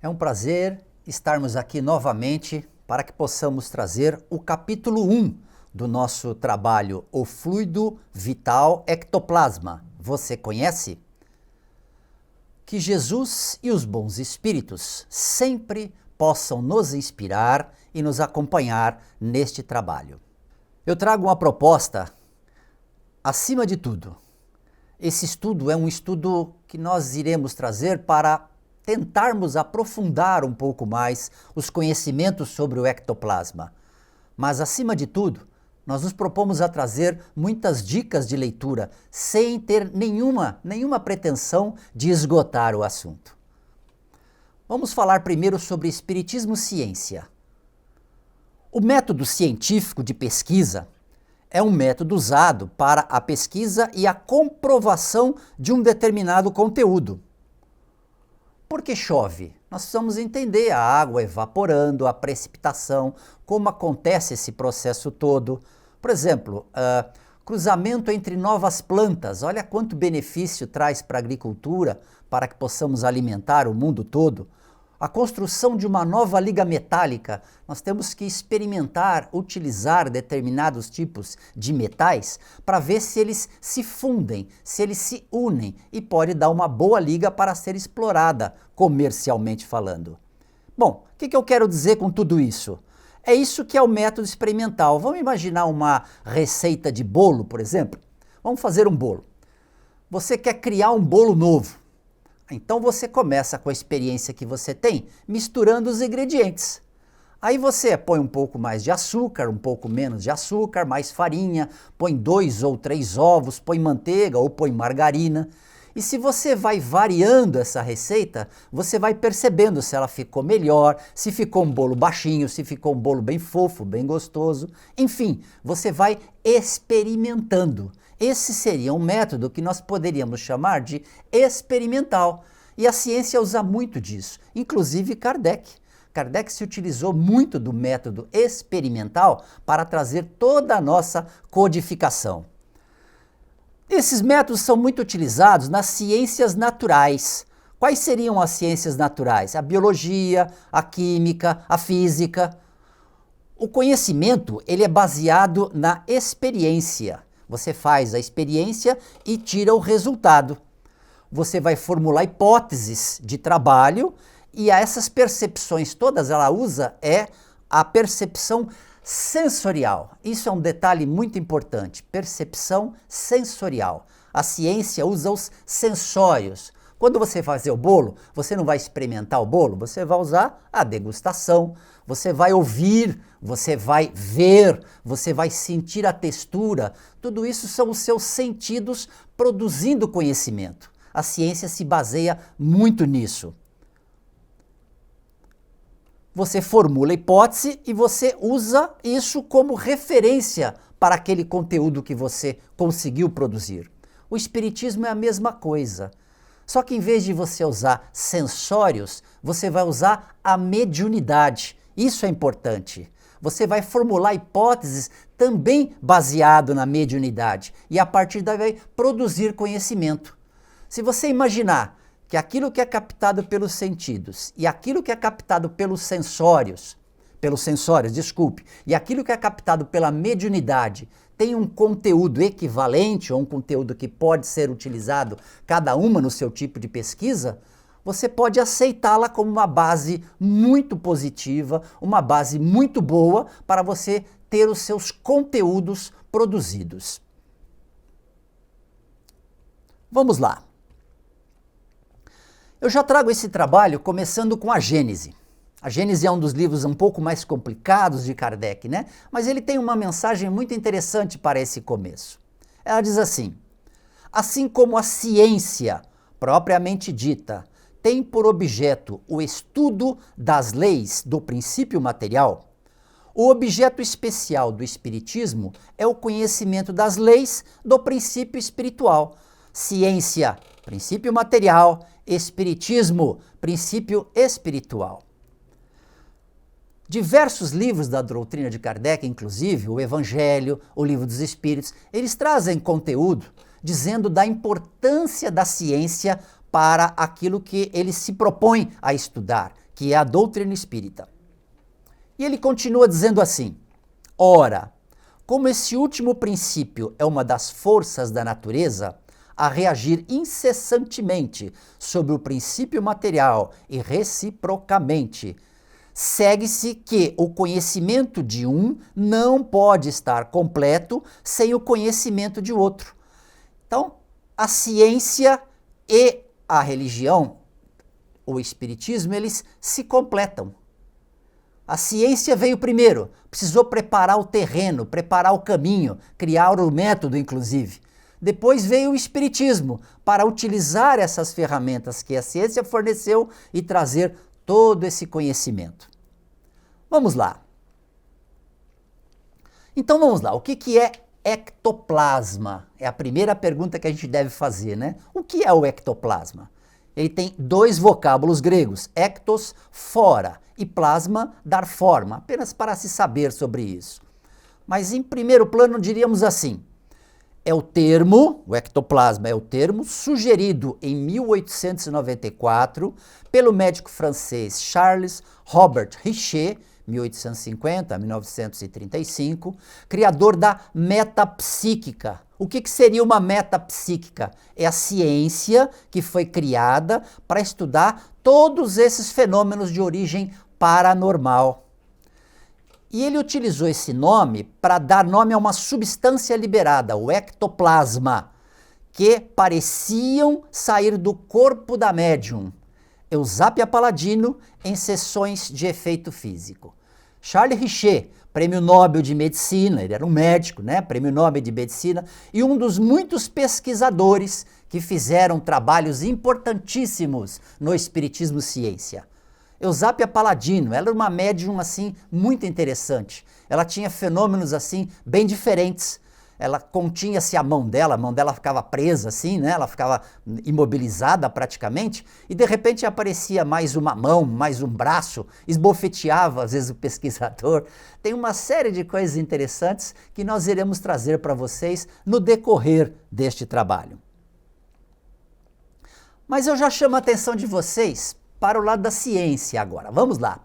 É um prazer estarmos aqui novamente para que possamos trazer o capítulo 1 do nosso trabalho, o fluido vital ectoplasma. Você conhece? Que Jesus e os bons espíritos sempre possam nos inspirar e nos acompanhar neste trabalho. Eu trago uma proposta, acima de tudo. Esse estudo é um estudo que nós iremos trazer para tentarmos aprofundar um pouco mais os conhecimentos sobre o ectoplasma. Mas, acima de tudo, nós nos propomos a trazer muitas dicas de leitura, sem ter nenhuma pretensão de esgotar o assunto. Vamos falar primeiro sobre espiritismo-ciência. O método científico de pesquisa é um método usado para a pesquisa e a comprovação de um determinado conteúdo. Por que chove? Nós precisamos entender a água evaporando, a precipitação, como acontece esse processo todo. Por exemplo, cruzamento entre novas plantas. Olha quanto benefício traz para a agricultura, para que possamos alimentar o mundo todo. A construção de uma nova liga metálica, nós temos que experimentar, utilizar determinados tipos de metais para ver se eles se fundem, se eles se unem e pode dar uma boa liga para ser explorada, comercialmente falando. Bom, o que eu quero dizer com tudo isso? É isso que é o método experimental. Vamos imaginar uma receita de bolo, por exemplo? Vamos fazer um bolo. Você quer criar um bolo novo. Então você começa com a experiência que você tem, misturando os ingredientes. Aí você põe um pouco mais de açúcar, um pouco menos de açúcar, mais farinha, põe 2 ou 3 ovos, põe manteiga ou põe margarina. E se você vai variando essa receita, você vai percebendo se ela ficou melhor, se ficou um bolo baixinho, se ficou um bolo bem fofo, bem gostoso. Enfim, você vai experimentando. Esse seria um método que nós poderíamos chamar de experimental. E a ciência usa muito disso, inclusive Kardec. Kardec se utilizou muito do método experimental para trazer toda a nossa codificação. Esses métodos são muito utilizados nas ciências naturais. Quais seriam as ciências naturais? A biologia, a química, a física. O conhecimento, ele é baseado na experiência. Você faz a experiência e tira o resultado. Você vai formular hipóteses de trabalho e essas percepções todas ela usa a percepção sensorial. Isso é um detalhe muito importante, percepção sensorial. A ciência usa os sensórios. Quando você fazer o bolo, você não vai experimentar o bolo, você vai usar a degustação, você vai ouvir, você vai ver, você vai sentir a textura. Tudo isso são os seus sentidos produzindo conhecimento. A ciência se baseia muito nisso. Você formula a hipótese e você usa isso como referência para aquele conteúdo que você conseguiu produzir. O espiritismo é a mesma coisa. Só que em vez de você usar sensórios, você vai usar a mediunidade. Isso é importante. Você vai formular hipóteses também baseado na mediunidade e a partir daí vai produzir conhecimento. Se você imaginar que aquilo que é captado pelos sentidos e aquilo que é captado pelos sensórios, e aquilo que é captado pela mediunidade tem um conteúdo equivalente ou um conteúdo que pode ser utilizado cada uma no seu tipo de pesquisa, você pode aceitá-la como uma base muito positiva, uma base muito boa para você ter os seus conteúdos produzidos. Vamos lá. Eu já trago esse trabalho começando com a Gênese. A Gênese é um dos livros um pouco mais complicados de Kardec, né? Mas ele tem uma mensagem muito interessante para esse começo. Ela diz assim como a ciência, propriamente dita, tem por objeto o estudo das leis do princípio material, o objeto especial do espiritismo é o conhecimento das leis do princípio espiritual. Ciência, princípio material, espiritismo, princípio espiritual. Diversos livros da doutrina de Kardec, inclusive o Evangelho, o Livro dos Espíritos, eles trazem conteúdo dizendo da importância da ciência para aquilo que ele se propõe a estudar, que é a doutrina espírita. E ele continua dizendo assim: ora, como esse último princípio é uma das forças da natureza a reagir incessantemente sobre o princípio material e reciprocamente, segue-se que o conhecimento de um não pode estar completo sem o conhecimento de outro. Então, a ciência e a religião, o espiritismo, eles se completam. A ciência veio primeiro, precisou preparar o terreno, preparar o caminho, criar o método, inclusive. Depois veio o espiritismo, para utilizar essas ferramentas que a ciência forneceu e trazer todo esse conhecimento. Vamos lá. Então vamos lá, o que é ectoplasma? É a primeira pergunta que a gente deve fazer, né? O que é o ectoplasma? Ele tem dois vocábulos gregos, ectos, fora, e plasma, dar forma, apenas para se saber sobre isso. Mas em primeiro plano diríamos assim, o ectoplasma é o termo sugerido em 1894 pelo médico francês Charles Robert Richer, 1850 a 1935, criador da metapsíquica. O que seria uma metapsíquica? É a ciência que foi criada para estudar todos esses fenômenos de origem paranormal. E ele utilizou esse nome para dar nome a uma substância liberada, o ectoplasma, que pareciam sair do corpo da médium, Eusápia Palladino, em sessões de efeito físico. Charles Richer, prêmio Nobel de Medicina, ele era um médico, né? Prêmio Nobel de Medicina, e um dos muitos pesquisadores que fizeram trabalhos importantíssimos no espiritismo ciência. Eusápia Palladino, ela era uma médium assim muito interessante. Ela tinha fenômenos assim bem diferentes. Ela continha-se a mão dela ficava presa assim, né? Ela ficava imobilizada praticamente, e de repente aparecia mais uma mão, mais um braço, esbofeteava às vezes o pesquisador. Tem uma série de coisas interessantes que nós iremos trazer para vocês no decorrer deste trabalho. Mas eu já chamo a atenção de vocês para o lado da ciência agora. Vamos lá.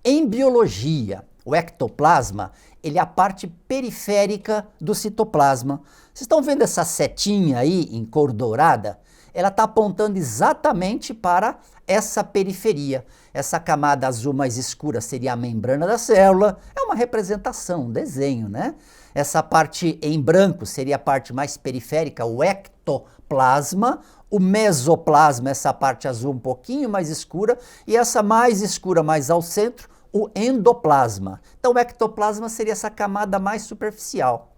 Em biologia, o ectoplasma, ele é a parte periférica do citoplasma. Vocês estão vendo essa setinha aí em cor dourada? Ela está apontando exatamente para essa periferia. Essa camada azul mais escura seria a membrana da célula. É uma representação, um desenho, né? Essa parte em branco seria a parte mais periférica, o ectoplasma. O mesoplasma, essa parte azul um pouquinho mais escura, e essa mais escura, mais ao centro, o endoplasma. Então o ectoplasma seria essa camada mais superficial.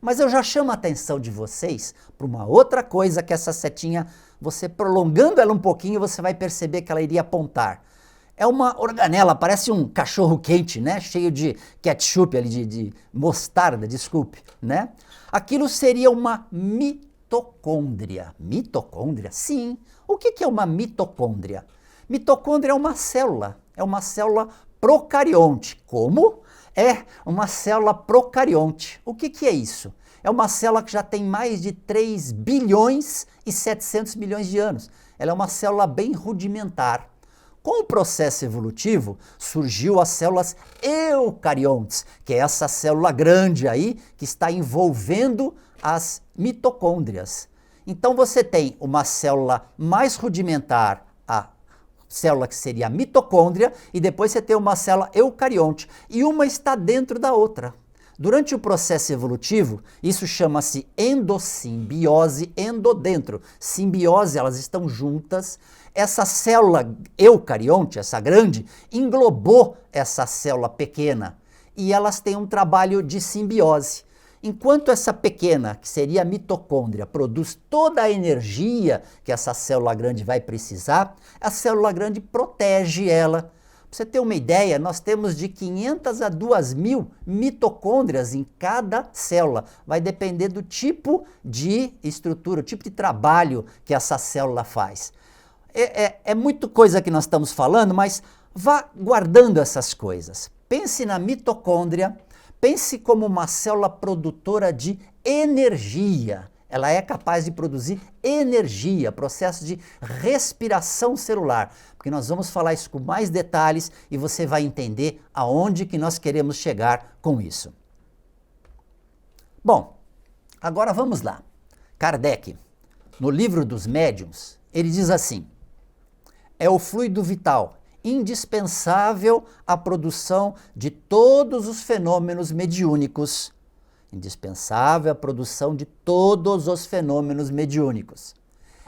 Mas eu já chamo a atenção de vocês para uma outra coisa que essa setinha, você prolongando ela um pouquinho, você vai perceber que ela iria apontar. É uma organela, parece um cachorro quente, né? Cheio de ketchup ali, de mostarda, desculpe, né? Aquilo seria uma mitocôndria. Mitocôndria? Sim. O que é uma mitocôndria? Mitocôndria é uma célula procarionte. Como? É uma célula procarionte. O que é isso? É uma célula que já tem mais de 3 bilhões e 700 milhões de anos. Ela é uma célula bem rudimentar. Com o processo evolutivo, surgiu as células eucariontes, que é essa célula grande aí que está envolvendo as mitocôndrias. Então você tem uma célula mais rudimentar, a célula que seria a mitocôndria, e depois você tem uma célula eucarionte, e uma está dentro da outra. Durante o processo evolutivo, isso chama-se endossimbiose, endodentro. Simbiose, elas estão juntas. Essa célula eucarionte, essa grande, englobou essa célula pequena, e elas têm um trabalho de simbiose. Enquanto essa pequena, que seria a mitocôndria, produz toda a energia que essa célula grande vai precisar, a célula grande protege ela. Para você ter uma ideia, nós temos de 500 a 2.000 mitocôndrias em cada célula. Vai depender do tipo de estrutura, o tipo de trabalho que essa célula faz. É muita coisa que nós estamos falando, mas vá guardando essas coisas. Pense na mitocôndria. Pense como uma célula produtora de energia. ela é capaz de produzir energia, processo de respiração celular, porque nós vamos falar isso com mais detalhes e você vai entender aonde que nós queremos chegar com isso. Bom, agora vamos lá. Kardec, no livro dos médiuns, ele diz assim: é o fluido vital indispensável à produção de todos os fenômenos mediúnicos. Indispensável à produção de todos os fenômenos mediúnicos.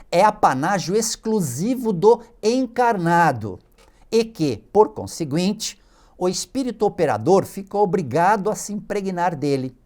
É apanágio exclusivo do encarnado e que, por conseguinte, o espírito operador fica obrigado a se impregnar dele.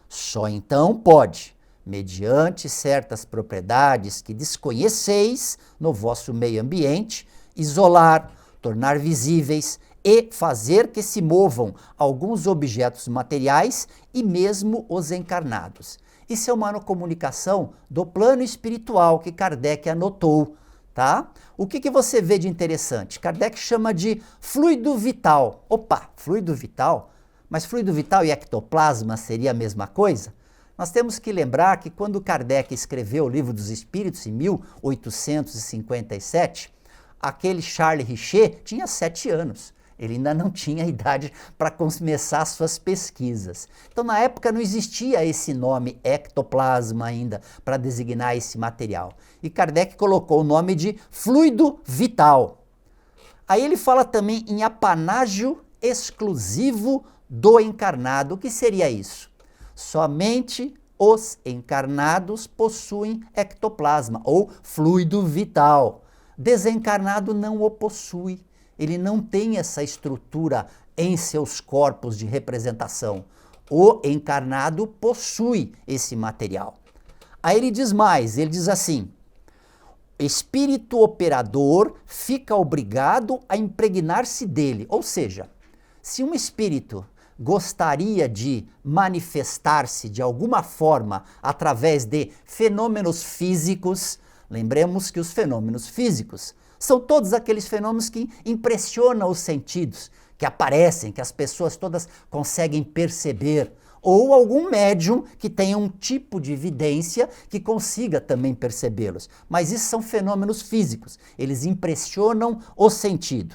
Só então pode, mediante certas propriedades que desconheceis no vosso meio ambiente, isolar, tornar visíveis e fazer que se movam alguns objetos materiais e mesmo os encarnados. Isso é uma comunicação do plano espiritual que Kardec anotou, tá? O que você vê de interessante? Kardec chama de fluido vital. Opa, fluido vital? Mas fluido vital e ectoplasma seria a mesma coisa? Nós temos que lembrar que quando Kardec escreveu o Livro dos Espíritos, em 1857, aquele Charles Richer tinha 7 anos. Ele ainda não tinha idade para começar suas pesquisas. Então, na época, não existia esse nome ectoplasma ainda para designar esse material. E Kardec colocou o nome de fluido vital. Aí ele fala também em apanágio exclusivo do encarnado. O que seria isso? Somente os encarnados possuem ectoplasma ou fluido vital. Desencarnado não o possui. Ele não tem essa estrutura em seus corpos de representação. O encarnado possui esse material. Aí ele diz mais, ele diz assim: espírito operador fica obrigado a impregnar-se dele. Ou seja, se um espírito gostaria de manifestar-se de alguma forma através de fenômenos físicos, lembremos que os fenômenos físicos são todos aqueles fenômenos que impressionam os sentidos, que aparecem, que as pessoas todas conseguem perceber, ou algum médium que tenha um tipo de evidência que consiga também percebê-los. Mas isso são fenômenos físicos, eles impressionam o sentido.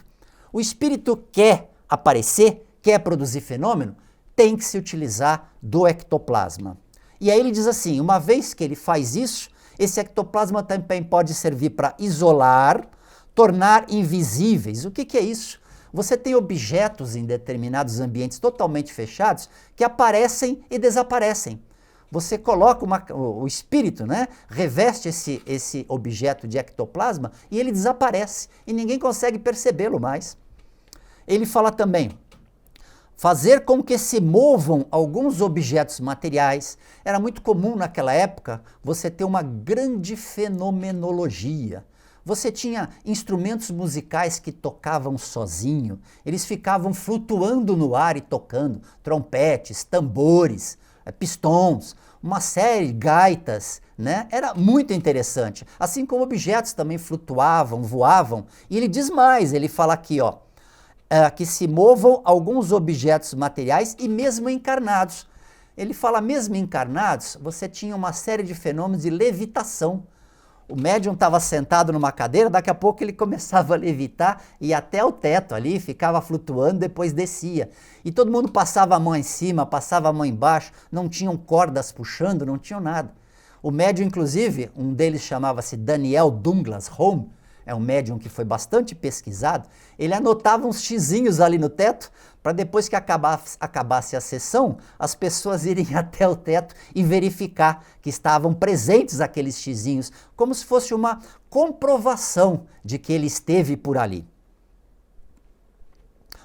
O espírito quer aparecer, quer produzir fenômeno, tem que se utilizar do ectoplasma. E aí ele diz assim, uma vez que ele faz isso, esse ectoplasma também pode servir para isolar, tornar invisíveis. O que é isso? Você tem objetos em determinados ambientes totalmente fechados que aparecem e desaparecem. Você coloca o espírito, né? Reveste esse objeto de ectoplasma e ele desaparece e ninguém consegue percebê-lo mais. Ele fala também, fazer com que se movam alguns objetos materiais. Era muito comum naquela época você ter uma grande fenomenologia. Você tinha instrumentos musicais que tocavam sozinho, eles ficavam flutuando no ar e tocando, trompetes, tambores, pistões, uma série de gaitas, né? Era muito interessante. Assim como objetos também flutuavam, voavam. E ele diz mais, ele fala aqui, ó, que se movam alguns objetos materiais e mesmo encarnados. Ele fala mesmo encarnados, você tinha uma série de fenômenos de levitação. O médium estava sentado numa cadeira, daqui a pouco ele começava a levitar e até o teto ali, ficava flutuando, depois descia. E todo mundo passava a mão em cima, passava a mão embaixo, não tinham cordas puxando, não tinham nada. O médium, inclusive, um deles chamava-se Daniel Douglas Home, é um médium que foi bastante pesquisado, ele anotava uns xizinhos ali no teto, para depois que acabasse a sessão, as pessoas irem até o teto e verificar que estavam presentes aqueles xizinhos, como se fosse uma comprovação de que ele esteve por ali.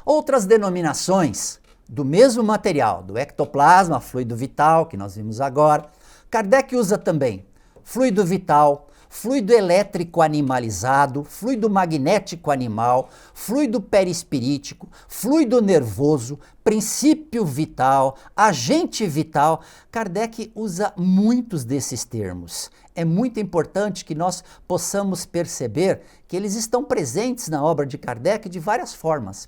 Outras denominações do mesmo material, do ectoplasma, fluido vital, que nós vimos agora, Kardec usa também fluido vital, fluido elétrico animalizado, fluido magnético animal, fluido perispirítico, fluido nervoso, princípio vital, agente vital. Kardec usa muitos desses termos. É muito importante que nós possamos perceber que eles estão presentes na obra de Kardec de várias formas.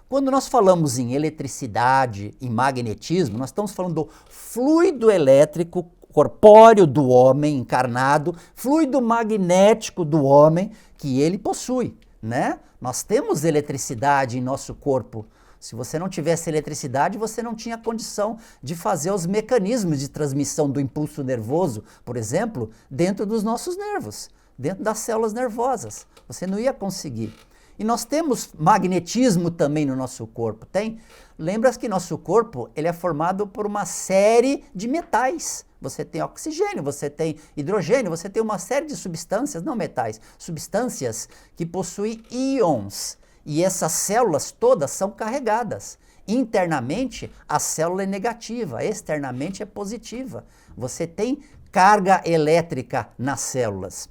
Quando nós falamos em eletricidade, em magnetismo, nós estamos falando do fluido elétrico corpóreo do homem encarnado, fluido magnético do homem que ele possui, né? Nós temos eletricidade em nosso corpo. Se você não tivesse eletricidade, você não tinha condição de fazer os mecanismos de transmissão do impulso nervoso, por exemplo, dentro dos nossos nervos, dentro das células nervosas. Você não ia conseguir. E nós temos magnetismo também no nosso corpo, tem? Lembra que nosso corpo ele é formado por uma série de metais. Você tem oxigênio, você tem hidrogênio, você tem uma série de substâncias, não metais, substâncias que possuem íons. E essas células todas são carregadas. Internamente, a célula é negativa, externamente é positiva. Você tem carga elétrica nas células.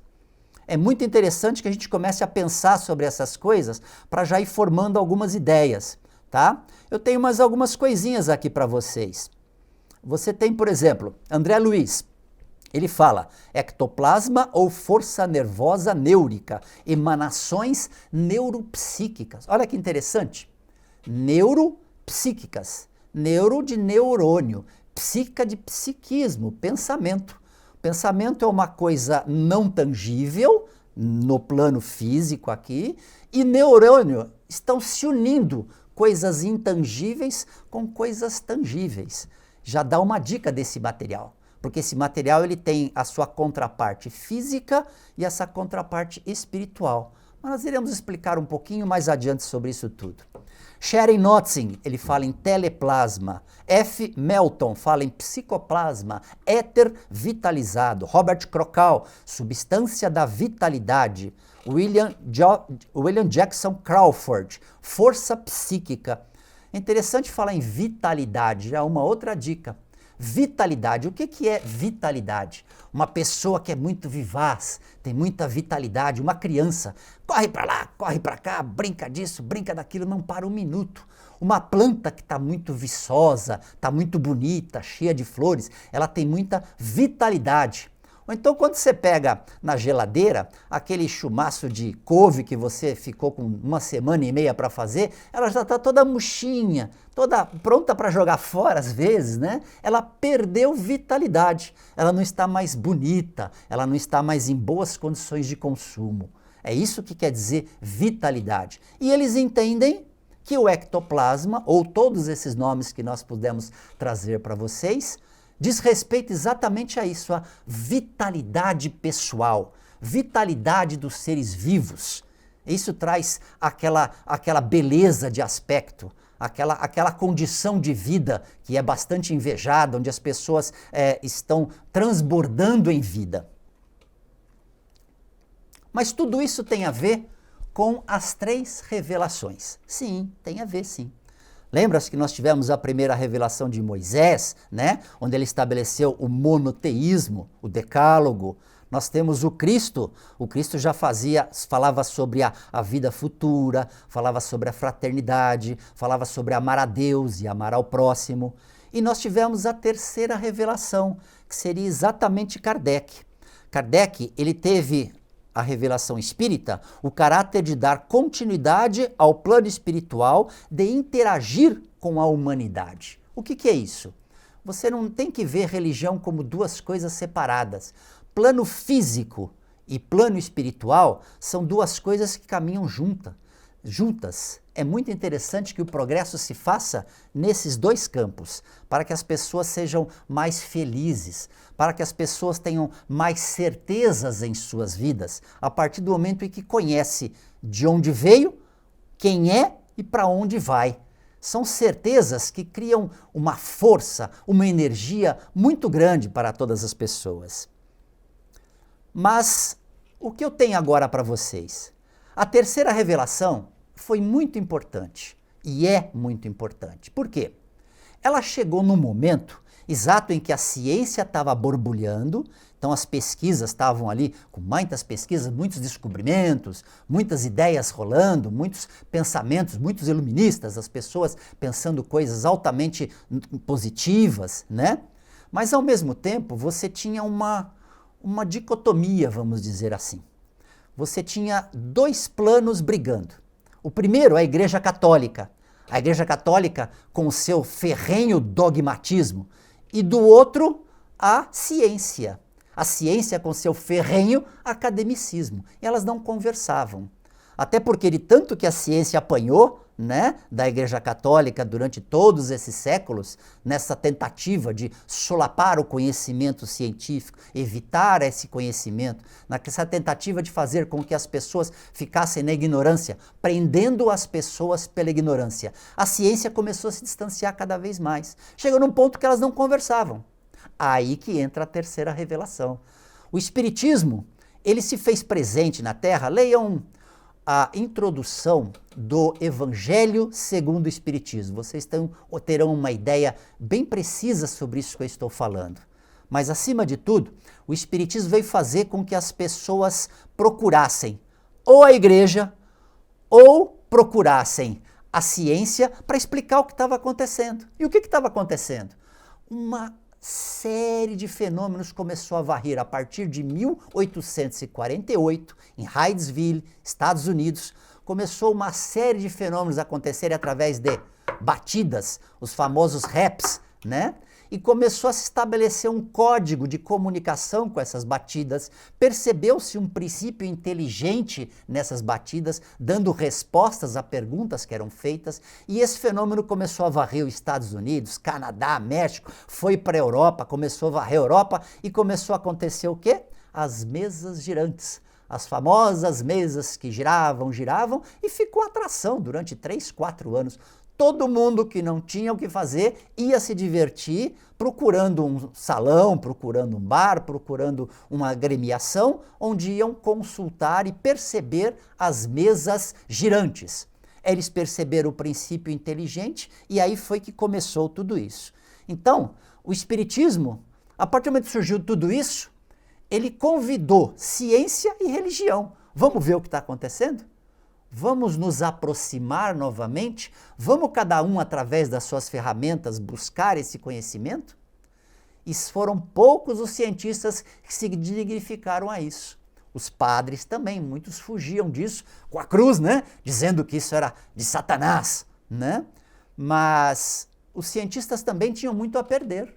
É muito interessante que a gente comece a pensar sobre essas coisas para já ir formando algumas ideias, tá? Eu tenho mais algumas coisinhas aqui para vocês. Você tem, por exemplo, André Luiz. Ele fala ectoplasma ou força nervosa néurica, emanações neuropsíquicas. Olha que interessante. Neuropsíquicas. Neuro de neurônio, psíquica de psiquismo, pensamento. Pensamento é uma coisa não tangível, no plano físico aqui, e neurônio estão se unindo coisas intangíveis com coisas tangíveis. Já dá uma dica desse material, porque esse material ele tem a sua contraparte física e essa contraparte espiritual. Mas nós iremos explicar um pouquinho mais adiante sobre isso tudo. Sharon Notzing, ele fala em teleplasma. F. Melton fala em psicoplasma, éter vitalizado. Robert Krocal, substância da vitalidade. William Jackson Crawford, força psíquica. É interessante falar em vitalidade, já é uma outra dica. Vitalidade, o que é vitalidade? Uma pessoa que é muito vivaz, tem muita vitalidade, uma criança, corre para lá, corre para cá, brinca disso, brinca daquilo, não para um minuto. Uma planta que está muito viçosa, está muito bonita, cheia de flores, ela tem muita vitalidade. Ou então quando você pega na geladeira aquele chumaço de couve que você ficou com 1 semana e meia para fazer, ela já está toda murchinha, toda pronta para jogar fora às vezes, né? Ela perdeu vitalidade, ela não está mais bonita, ela não está mais em boas condições de consumo. É isso que quer dizer vitalidade. E eles entendem que o ectoplasma, ou todos esses nomes que nós pudemos trazer para vocês, diz respeito exatamente a isso, a vitalidade pessoal, vitalidade dos seres vivos. Isso traz aquela beleza de aspecto, aquela condição de vida que é bastante invejada, onde as pessoas estão transbordando em vida. Mas tudo isso tem a ver com as 3 revelações. Sim, tem a ver, sim. Lembra-se que nós tivemos a primeira revelação de Moisés, né? Onde ele estabeleceu o monoteísmo, o decálogo. Nós temos o Cristo já falava sobre a vida futura, falava sobre a fraternidade, falava sobre amar a Deus e amar ao próximo. E nós tivemos a terceira revelação, que seria exatamente Kardec. Kardec, ele teve a revelação espírita, o caráter de dar continuidade ao plano espiritual, de interagir com a humanidade. O que é isso? Você não tem que ver religião como 2 coisas separadas. Plano físico e plano espiritual são 2 coisas que caminham juntas. É muito interessante que o progresso se faça nesses 2 campos, para que as pessoas sejam mais felizes, para que as pessoas tenham mais certezas em suas vidas, a partir do momento em que conhece de onde veio, quem é e para onde vai. São certezas que criam uma força, uma energia muito grande para todas as pessoas. Mas o que eu tenho agora para vocês? A terceira revelação foi muito importante e é muito importante. Por quê? Ela chegou num momento exato em que a ciência estava borbulhando, então as pesquisas estavam ali com muitas pesquisas, muitos descobrimentos, muitas ideias rolando, muitos pensamentos, muitos iluministas, as pessoas pensando coisas altamente positivas, né? Mas ao mesmo tempo você tinha uma dicotomia, vamos dizer assim. Você tinha 2 planos brigando. O primeiro, a Igreja Católica. A Igreja Católica com o seu ferrenho dogmatismo. E do outro, a ciência. A ciência com seu ferrenho academicismo. E elas não conversavam. Até porque de tanto que a ciência apanhou, né, da Igreja Católica durante todos esses séculos, nessa tentativa de solapar o conhecimento científico, evitar esse conhecimento, nessa tentativa de fazer com que as pessoas ficassem na ignorância, prendendo as pessoas pela ignorância. A ciência começou a se distanciar cada vez mais. Chegou num ponto que elas não conversavam. Aí que entra a terceira revelação. O Espiritismo, ele se fez presente na Terra. Leiam a introdução do Evangelho segundo o Espiritismo. Vocês terão uma ideia bem precisa sobre isso que eu estou falando. Mas, acima de tudo, o Espiritismo veio fazer com que as pessoas procurassem ou a igreja ou procurassem a ciência para explicar o que estava acontecendo. E o que estava acontecendo? Uma série de fenômenos começou a varrer a partir de 1848, em Hydesville, Estados Unidos. Começou uma série de fenômenos a acontecerem através de batidas, os famosos raps, né? E começou a se estabelecer um código de comunicação com essas batidas. Percebeu-se um princípio inteligente nessas batidas, dando respostas a perguntas que eram feitas. E esse fenômeno começou a varrer os Estados Unidos, Canadá, México, foi para a Europa, começou a varrer a Europa e começou a acontecer o quê? As mesas girantes. As famosas mesas que giravam e ficou atração durante 3, 4 anos. Todo mundo que não tinha o que fazer ia se divertir procurando um salão, procurando um bar, procurando uma agremiação, onde iam consultar e perceber as mesas girantes. Eles perceberam o princípio inteligente e aí foi que começou tudo isso. Então, o Espiritismo, a partir do momento que surgiu tudo isso, ele convidou ciência e religião. Vamos ver o que está acontecendo? Vamos nos aproximar novamente? Vamos cada um, através das suas ferramentas, buscar esse conhecimento? E foram poucos os cientistas que se dignificaram a isso. Os padres também, muitos fugiam disso com a cruz, né? Dizendo que isso era de Satanás, né? Mas os cientistas também tinham muito a perder,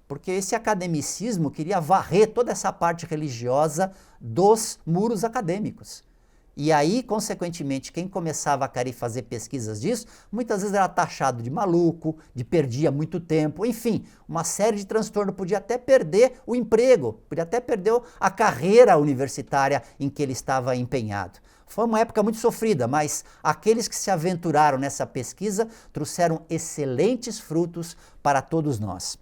porque esse academicismo queria varrer toda essa parte religiosa dos muros acadêmicos. E aí, consequentemente, quem começava a querer fazer pesquisas disso, muitas vezes era taxado de maluco, de perdia muito tempo, enfim, uma série de transtornos, podia até perder o emprego, podia até perder a carreira universitária em que ele estava empenhado. Foi uma época muito sofrida, mas aqueles que se aventuraram nessa pesquisa trouxeram excelentes frutos para todos nós.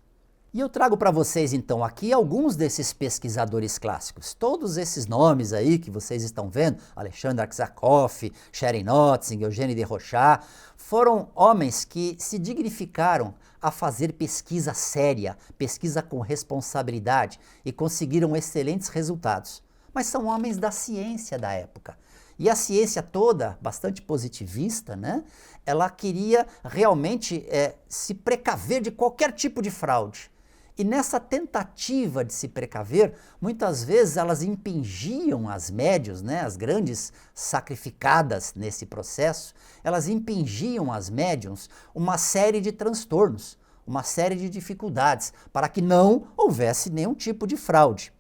E eu trago para vocês então aqui alguns desses pesquisadores clássicos. Todos esses nomes aí que vocês estão vendo, Alexandre Aksakov, Sharon Notzing, Eugène de Rochat, foram homens que se dignificaram a fazer pesquisa séria, pesquisa com responsabilidade e conseguiram excelentes resultados. Mas são homens da ciência da época. E a ciência toda, bastante positivista, né? Ela queria realmente se precaver de qualquer tipo de fraude. E nessa tentativa de se precaver, muitas vezes elas impingiam as médiuns, né, as grandes sacrificadas nesse processo, elas impingiam às médiuns uma série de transtornos, uma série de dificuldades, para que não houvesse nenhum tipo de fraude.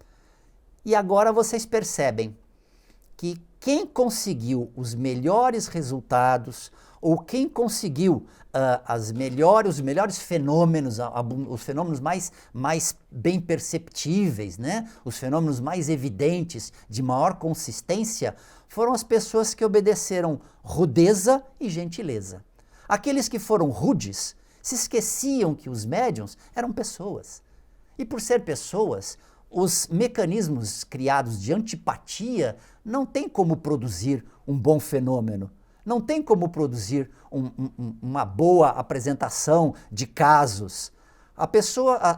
E agora vocês percebem que quem conseguiu os melhores resultados, ou quem conseguiu os melhores fenômenos, os fenômenos mais bem perceptíveis, né? Os fenômenos mais evidentes, de maior consistência, foram as pessoas que obedeceram rudeza e gentileza. Aqueles que foram rudes se esqueciam que os médiuns eram pessoas. E por ser pessoas, os mecanismos criados de antipatia não têm como produzir um bom fenômeno. Não tem como produzir uma boa apresentação de casos.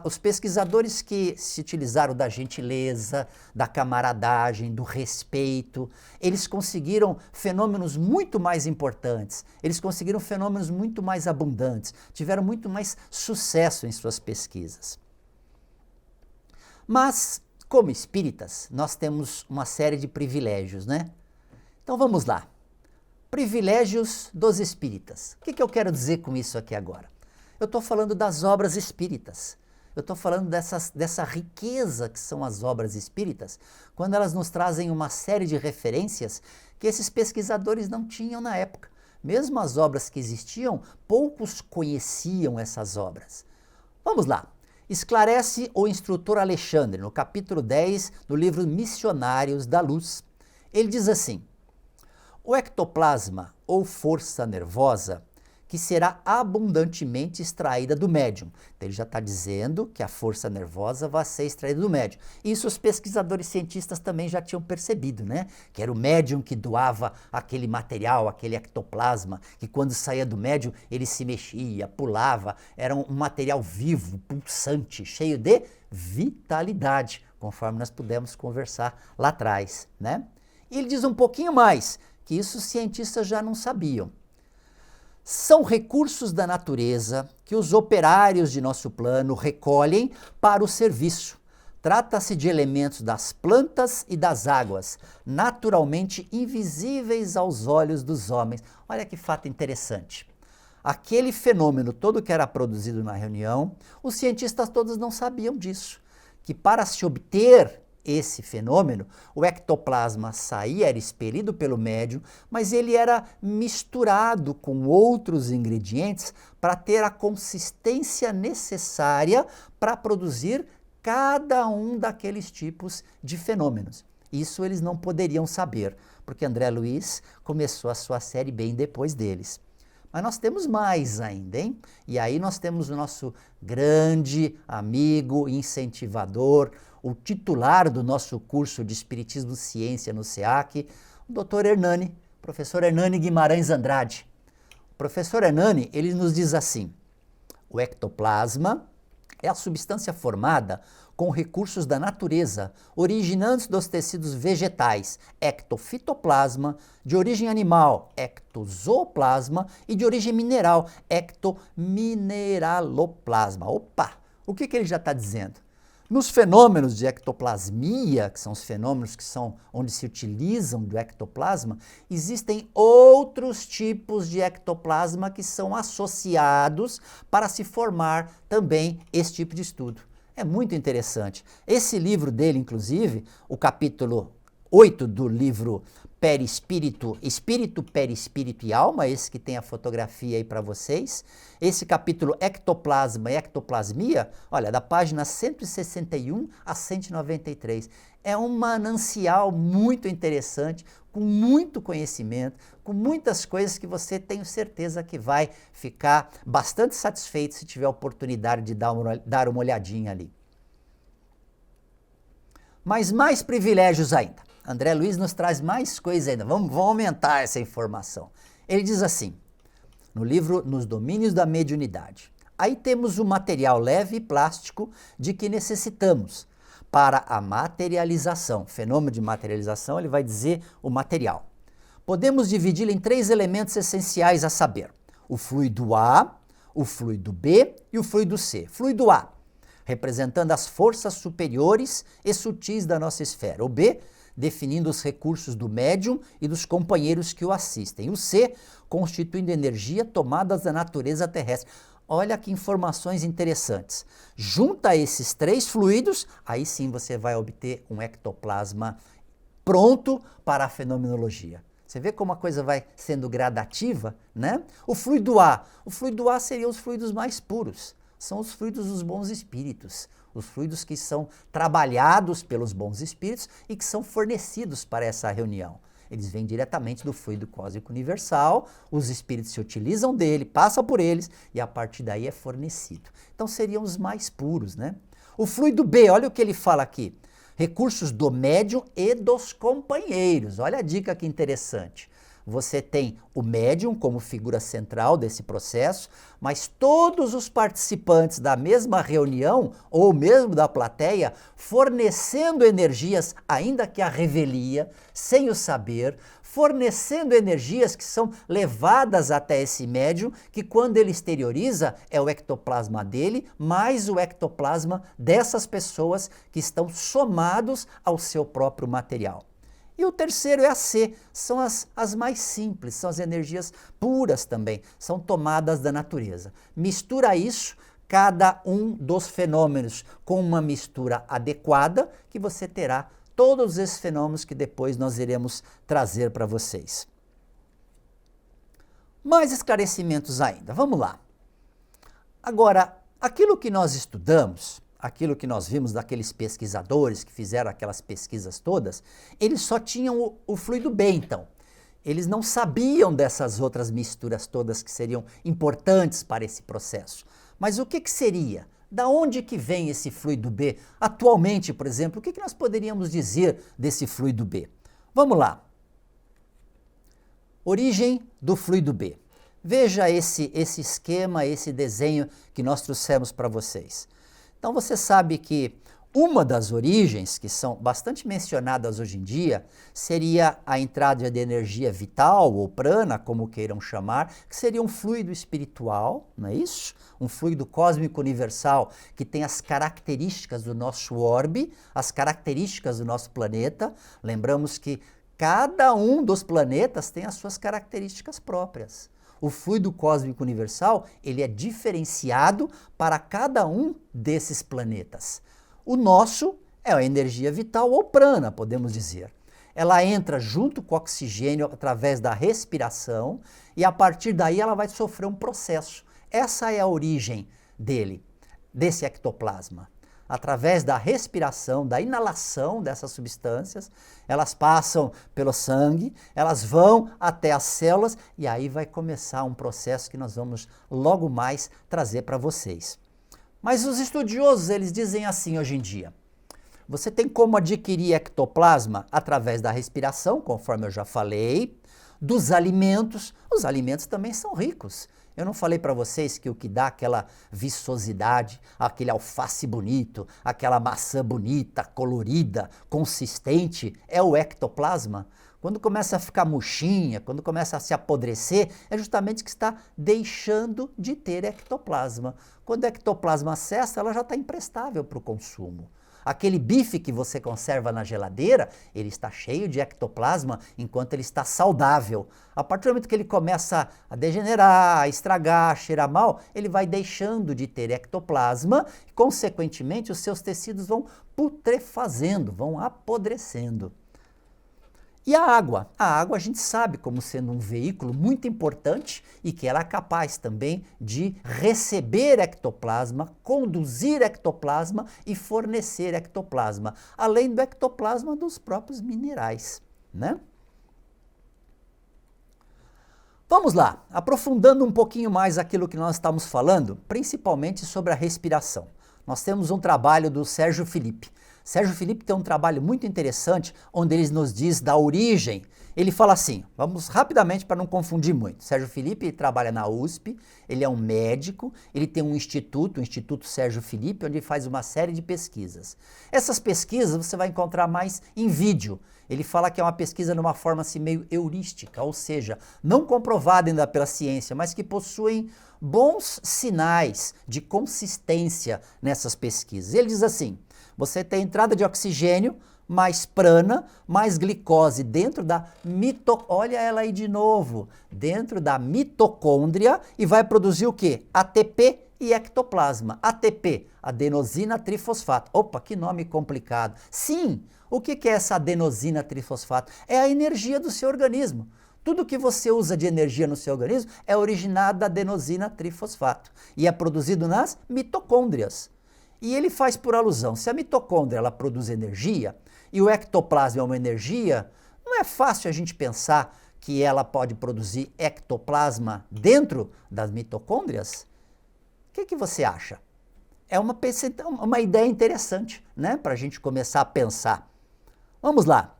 Os pesquisadores que se utilizaram da gentileza, da camaradagem, do respeito, eles conseguiram fenômenos muito mais importantes, eles conseguiram fenômenos muito mais abundantes, tiveram muito mais sucesso em suas pesquisas. Mas, como espíritas, nós temos uma série de privilégios, né? Então vamos lá. Privilégios dos espíritas. O que eu quero dizer com isso aqui agora? Eu estou falando das obras espíritas. Eu Eu estou falando dessa riqueza que são as obras espíritas, quando elas nos trazem uma série de referências que esses pesquisadores não tinham na época. Mesmo as obras que existiam, poucos conheciam essas obras. Vamos lá. Esclarece o instrutor Alexandre, no capítulo 10 do livro Missionários da Luz. Ele diz assim: o ectoplasma, ou força nervosa, que será abundantemente extraída do médium. Então ele já está dizendo que a força nervosa vai ser extraída do médium. Isso os pesquisadores cientistas também já tinham percebido, né? Que era o médium que doava aquele material, aquele ectoplasma, que quando saía do médium ele se mexia, pulava, era um material vivo, pulsante, cheio de vitalidade, conforme nós pudemos conversar lá atrás, né? E ele diz um pouquinho mais, que isso os cientistas já não sabiam. São recursos da natureza que os operários de nosso plano recolhem para o serviço. Trata-se de elementos das plantas e das águas, naturalmente invisíveis aos olhos dos homens. Olha que fato interessante. Aquele fenômeno todo que era produzido na reunião, os cientistas todos não sabiam disso. Que para se obter esse fenômeno, o ectoplasma saía, era expelido pelo médium, mas ele era misturado com outros ingredientes para ter a consistência necessária para produzir cada um daqueles tipos de fenômenos. Isso eles não poderiam saber, porque André Luiz começou a sua série bem depois deles. Mas nós temos mais ainda, hein? E aí nós temos o nosso grande amigo, incentivador, o titular do nosso curso de Espiritismo e Ciência no SEAC, o Dr. Hernani, professor Hernani Guimarães Andrade. O professor Hernani, ele nos diz assim: o ectoplasma é a substância formada com recursos da natureza, originantes dos tecidos vegetais, ectofitoplasma, de origem animal, ectozooplásma, e de origem mineral, ectomineraloplasma. Opa! O que ele já está dizendo? Nos fenômenos de ectoplasmia, que são os fenômenos que são onde se utilizam do ectoplasma, existem outros tipos de ectoplasma que são associados para se formar também esse tipo de estudo. É muito interessante. Esse livro dele, inclusive, o capítulo 8 do livro Perispírito, Espírito, Perispírito e Alma, esse que tem a fotografia aí para vocês. Esse capítulo Ectoplasma e Ectoplasmia, olha, da página 161 a 193. É um manancial muito interessante, com muito conhecimento, com muitas coisas que você tenho certeza que vai ficar bastante satisfeito se tiver a oportunidade de dar uma olhadinha ali. Mas mais privilégios ainda. André Luiz nos traz mais coisas ainda. Vamos aumentar essa informação. Ele diz assim, no livro Nos Domínios da Mediunidade: aí temos o material leve e plástico de que necessitamos para a materialização. Fenômeno de materialização, ele vai dizer o material. Podemos dividi-lo em 3 elementos essenciais a saber: o fluido A, o fluido B e o fluido C. Fluido A, representando as forças superiores e sutis da nossa esfera. O B, definindo os recursos do médium e dos companheiros que o assistem. O C, constituindo energia tomadas da natureza terrestre. Olha que informações interessantes. Junta esses 3 fluidos, aí sim você vai obter um ectoplasma pronto para a fenomenologia. Você vê como a coisa vai sendo gradativa, né? O fluido A seriam os fluidos mais puros. São os fluidos dos bons espíritos, os fluidos que são trabalhados pelos bons espíritos e que são fornecidos para essa reunião. Eles vêm diretamente do fluido cósmico universal, os espíritos se utilizam dele, passam por eles e a partir daí é fornecido. Então seriam os mais puros, né? O fluido B, olha o que ele fala aqui: recursos do médium e dos companheiros. Olha a dica que interessante. Você tem o médium como figura central desse processo, mas todos os participantes da mesma reunião, ou mesmo da plateia, fornecendo energias, ainda que a revelia, sem o saber, fornecendo energias que são levadas até esse médium, que quando ele exterioriza é o ectoplasma dele, mais o ectoplasma dessas pessoas que estão somados ao seu próprio material. E o terceiro é a C, são as mais simples, são as energias puras também, são tomadas da natureza. Mistura isso, cada um dos fenômenos com uma mistura adequada, que você terá todos esses fenômenos que depois nós iremos trazer para vocês. Mais esclarecimentos ainda, vamos lá. Agora, aquilo que nós estudamos, aquilo que nós vimos daqueles pesquisadores que fizeram aquelas pesquisas todas, eles só tinham o fluido B, então. Eles não sabiam dessas outras misturas todas que seriam importantes para esse processo. Mas o que seria? Da onde que vem esse fluido B? Atualmente, por exemplo, o que nós poderíamos dizer desse fluido B? Vamos lá. Origem do fluido B. Veja esse esquema, esse desenho que nós trouxemos para vocês. Então você sabe que uma das origens, que são bastante mencionadas hoje em dia, seria a entrada de energia vital, ou prana, como queiram chamar, que seria um fluido espiritual, não é isso? Um fluido cósmico universal que tem as características do nosso orbe, as características do nosso planeta. Lembramos que cada um dos planetas tem as suas características próprias. O fluido cósmico universal, ele é diferenciado para cada um desses planetas. O nosso é a energia vital ou prana, podemos dizer. Ela entra junto com o oxigênio através da respiração e a partir daí ela vai sofrer um processo. Essa é a origem dele, desse ectoplasma. Através da respiração, da inalação dessas substâncias, elas passam pelo sangue, elas vão até as células e aí vai começar um processo que nós vamos logo mais trazer para vocês. Mas os estudiosos, eles dizem assim hoje em dia: você tem como adquirir ectoplasma através da respiração, conforme eu já falei, dos alimentos. Os alimentos também são ricos. Eu não falei para vocês que o que dá aquela viçosidade, aquele alface bonito, aquela maçã bonita, colorida, consistente, é o ectoplasma? Quando começa a ficar murchinha, quando começa a se apodrecer, é justamente que está deixando de ter ectoplasma. Quando o ectoplasma cessa, ela já está imprestável para o consumo. Aquele bife que você conserva na geladeira, ele está cheio de ectoplasma enquanto ele está saudável. A partir do momento que ele começa a degenerar, a estragar, a cheirar mal, ele vai deixando de ter ectoplasma e, consequentemente, os seus tecidos vão putrefazendo, vão apodrecendo. E a água? A água a gente sabe como sendo um veículo muito importante e que ela é capaz também de receber ectoplasma, conduzir ectoplasma e fornecer ectoplasma, além do ectoplasma dos próprios minerais, né? Vamos lá, aprofundando um pouquinho mais aquilo que nós estamos falando, principalmente sobre a respiração. Nós temos um trabalho do Sérgio Felipe. Sérgio Felipe tem um trabalho muito interessante onde ele nos diz da origem. Ele fala assim, vamos rapidamente para não confundir muito. Sérgio Felipe trabalha na USP, ele é um médico, ele tem um instituto, o Instituto Sérgio Felipe, onde ele faz uma série de pesquisas. Essas pesquisas você vai encontrar mais em vídeo. Ele fala que é uma pesquisa numa forma assim meio heurística, ou seja, não comprovada ainda pela ciência, mas que possuem bons sinais de consistência nessas pesquisas. Ele diz assim: você tem entrada de oxigênio, mais prana, mais glicose dentro da olha ela aí de novo, dentro da mitocôndria e vai produzir o quê? ATP e ectoplasma. ATP, adenosina trifosfato. Opa, que nome complicado. Sim, o que é essa adenosina trifosfato? É a energia do seu organismo. Tudo que você usa de energia no seu organismo é originado da adenosina trifosfato e é produzido nas mitocôndrias. E ele faz por alusão, se a mitocôndria ela produz energia e o ectoplasma é uma energia, não é fácil a gente pensar que ela pode produzir ectoplasma dentro das mitocôndrias? O que você acha? É uma ideia interessante, né, para a gente começar a pensar. Vamos lá.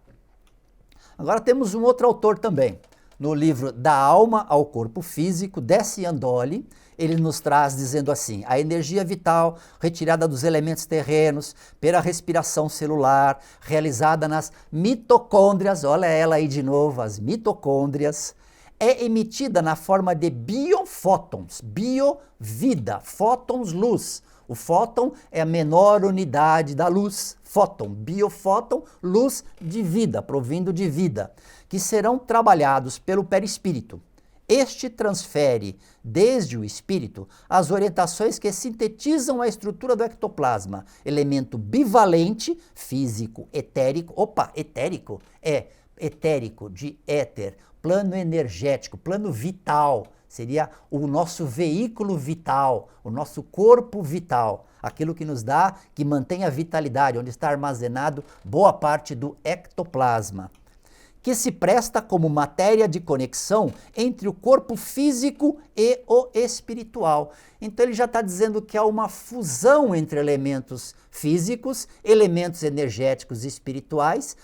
Agora temos um outro autor também. No livro Da Alma ao Corpo Físico, Dessi Andoli, ele nos traz dizendo assim: a energia vital retirada dos elementos terrenos pela respiração celular, realizada nas mitocôndrias, olha ela aí de novo, as mitocôndrias, é emitida na forma de biofótons, biovida, fótons, luz. O fóton é a menor unidade da luz, fóton, biofóton, luz de vida, provindo de vida, que serão trabalhados pelo perispírito. Este transfere, desde o espírito, as orientações que sintetizam a estrutura do ectoplasma, elemento bivalente, físico, etérico. Opa, etérico? É etérico, de éter, plano energético, plano vital. Seria o nosso veículo vital, o nosso corpo vital, aquilo que nos dá, que mantém a vitalidade, onde está armazenado boa parte do ectoplasma, que se presta como matéria de conexão entre o corpo físico e o espiritual. Então ele já está dizendo que há uma fusão entre elementos físicos, elementos energéticos e espirituais,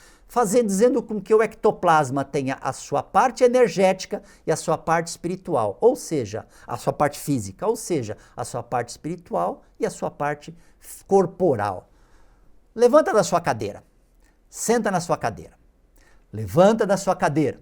dizendo com que o ectoplasma tenha a sua parte energética e a sua parte espiritual, ou seja, a sua parte física, ou seja, a sua parte espiritual e a sua parte corporal. Levanta da sua cadeira, senta na sua cadeira. Levanta da sua cadeira,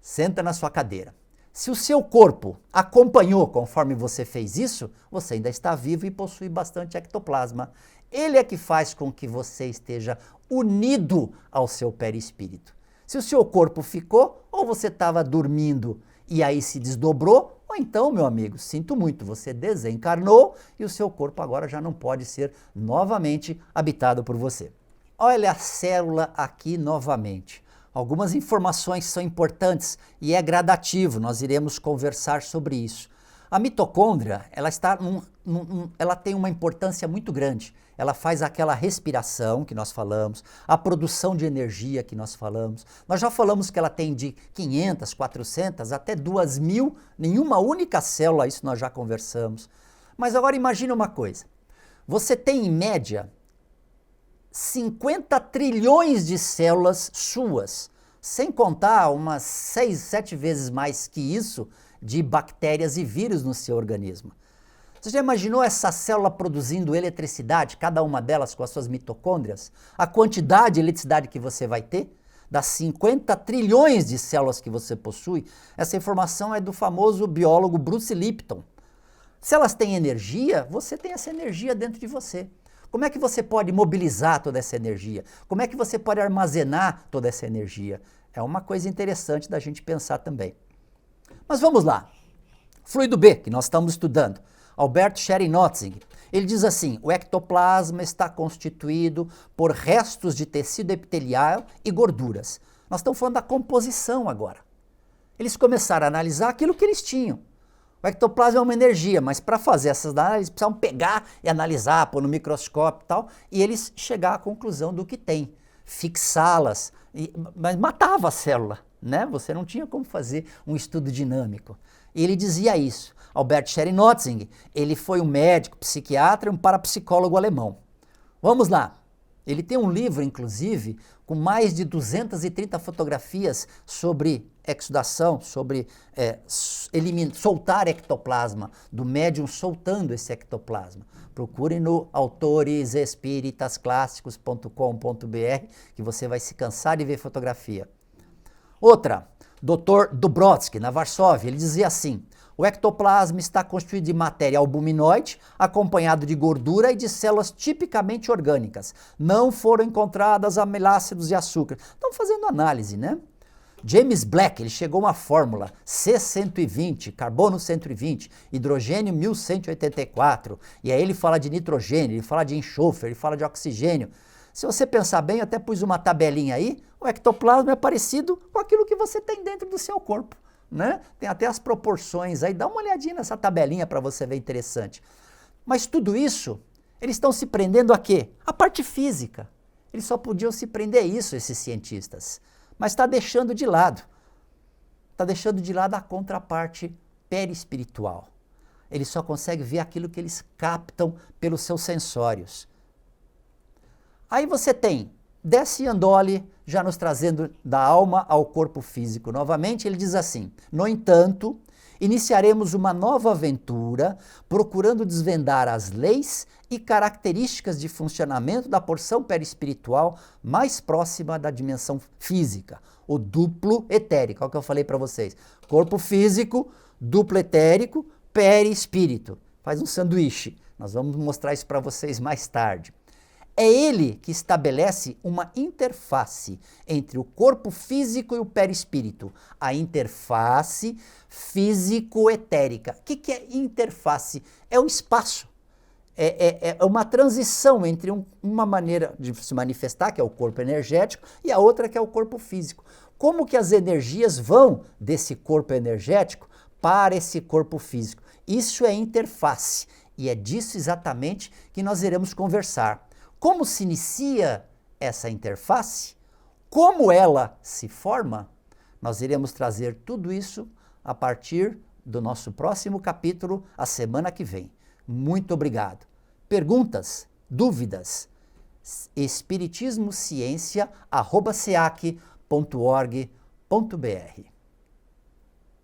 senta na sua cadeira. Se o seu corpo acompanhou conforme você fez isso, você ainda está vivo e possui bastante ectoplasma. Ele é que faz com que você esteja unido ao seu perispírito. Se o seu corpo ficou, ou você estava dormindo e aí se desdobrou, ou então, meu amigo, sinto muito, você desencarnou e o seu corpo agora já não pode ser novamente habitado por você. Olha a célula aqui novamente. Algumas informações são importantes e é gradativo, nós iremos conversar sobre isso. A mitocôndria, ela tem uma importância muito grande. Ela faz aquela respiração que nós falamos, a produção de energia que nós falamos. Nós já falamos que ela tem de 500, 400 até 2.000, nenhuma única célula, isso nós já conversamos. Mas agora imagine uma coisa, você tem em média 50 trilhões de células suas, sem contar umas 6, 7 vezes mais que isso de bactérias e vírus no seu organismo. Você já imaginou essa célula produzindo eletricidade, cada uma delas com as suas mitocôndrias? A quantidade de eletricidade que você vai ter? Das 50 trilhões de células que você possui? Essa informação é do famoso biólogo Bruce Lipton. Se elas têm energia, você tem essa energia dentro de você. Como é que você pode mobilizar toda essa energia? Como é que você pode armazenar toda essa energia? É uma coisa interessante da gente pensar também. Mas vamos lá. Fluido B, que nós estamos estudando. Albert Schering-Notzing, ele diz assim, o ectoplasma está constituído por restos de tecido epitelial e gorduras. Nós estamos falando da composição agora. Eles começaram a analisar aquilo que eles tinham. O ectoplasma é uma energia, mas para fazer essas análises, precisavam pegar e analisar, pôr no microscópio e tal, e eles chegaram à conclusão do que tem, fixá-las, mas matava a célula, né? Você não tinha como fazer um estudo dinâmico. E ele dizia isso. Albert Schering-Notzing, ele foi um médico, psiquiatra e um parapsicólogo alemão. Vamos lá. Ele tem um livro, inclusive, com mais de 230 fotografias sobre exudação, sobre soltar ectoplasma, do médium soltando esse ectoplasma. Procurem no autoresespiritasclassicos.com.br que você vai se cansar de ver fotografia. Outra, Dr. Dubrovsky, na Varsóvia, ele dizia assim, o ectoplasma está constituído de matéria albuminoide, acompanhado de gordura e de células tipicamente orgânicas. Não foram encontradas aminoácidos e açúcar. Estamos fazendo análise, né? James Black, ele chegou a uma fórmula C120, carbono 120, hidrogênio 1184, e aí ele fala de nitrogênio, ele fala de enxofre, ele fala de oxigênio. Se você pensar bem, eu até pus uma tabelinha aí, o ectoplasma é parecido com aquilo que você tem dentro do seu corpo, né? Tem até as proporções aí, dá uma olhadinha nessa tabelinha para você ver interessante. Mas tudo isso, eles estão se prendendo a quê? A parte física. Eles só podiam se prender a isso, esses cientistas. Mas está deixando de lado. Está deixando de lado a contraparte perispiritual. Eles só conseguem ver aquilo que eles captam pelos seus sensórios. Aí você tem Dessi Andoli já nos trazendo da alma ao corpo físico novamente. Ele diz assim, no entanto, iniciaremos uma nova aventura procurando desvendar as leis e características de funcionamento da porção perispiritual mais próxima da dimensão física, o duplo etérico, é o que eu falei para vocês. Corpo físico, duplo etérico, perispírito. Faz um sanduíche. Nós vamos mostrar isso para vocês mais tarde. É ele que estabelece uma interface entre o corpo físico e o perispírito, a interface físico-etérica. O que é interface? É o espaço. É uma transição entre uma maneira de se manifestar, que é o corpo energético, e a outra que é o corpo físico. Como que as energias vão desse corpo energético para esse corpo físico? Isso é interface, e é disso exatamente que nós iremos conversar. Como se inicia essa interface? Como ela se forma? Nós iremos trazer tudo isso a partir do nosso próximo capítulo, a semana que vem. Muito obrigado. Perguntas? Dúvidas? espiritismociência@seac.org.br